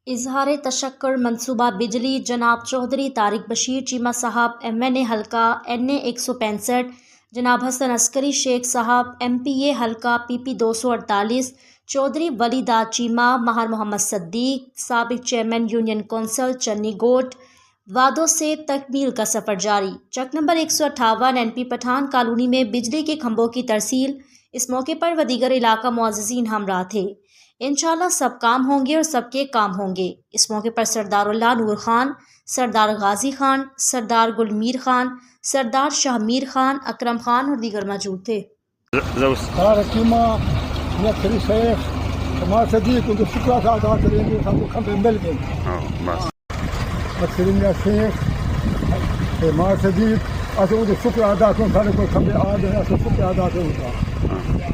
اظہار تشکر منصوبہ بجلی جناب چودھری طارق بشیر چیمہ صاحب MNA حلقہ NA 165، جناب حسن عسکری شیخ صاحب MPA حلقہ PP 248، چودھری ولی داد چیمہ، ماہر محمد صدیق سابق چیئرمین یونین کونسل چنی گوٹ، وعدوں سے تکمیل کا سفر جاری۔ چک نمبر 158 NP پٹھان کالونی میں بجلی کے کھمبوں کی ترسیل۔ اس موقع پر و دیگر علاقہ معززین ہمراہ تھے۔ انشاءاللہ سب کام ہوں گے اور سب کے کام ہوں گے۔ اس موقع پر سردار اللہ نور خان، سردار غازی خان، سردار گل میر خان، سردار شاہ میر خان، اکرم خان اور دیگر موجود تھے۔ حکیمہ شیخ ہمارا صدیق ان کو شکر ادا کریں گے، ہم کو کھمبے مل گئے۔ مکسرین شیخ ہمارا صدیق اصل ان کو شکر ادا کریں، سارے کو کھمبے آ گئے، اصل شکر ادا کریں گا۔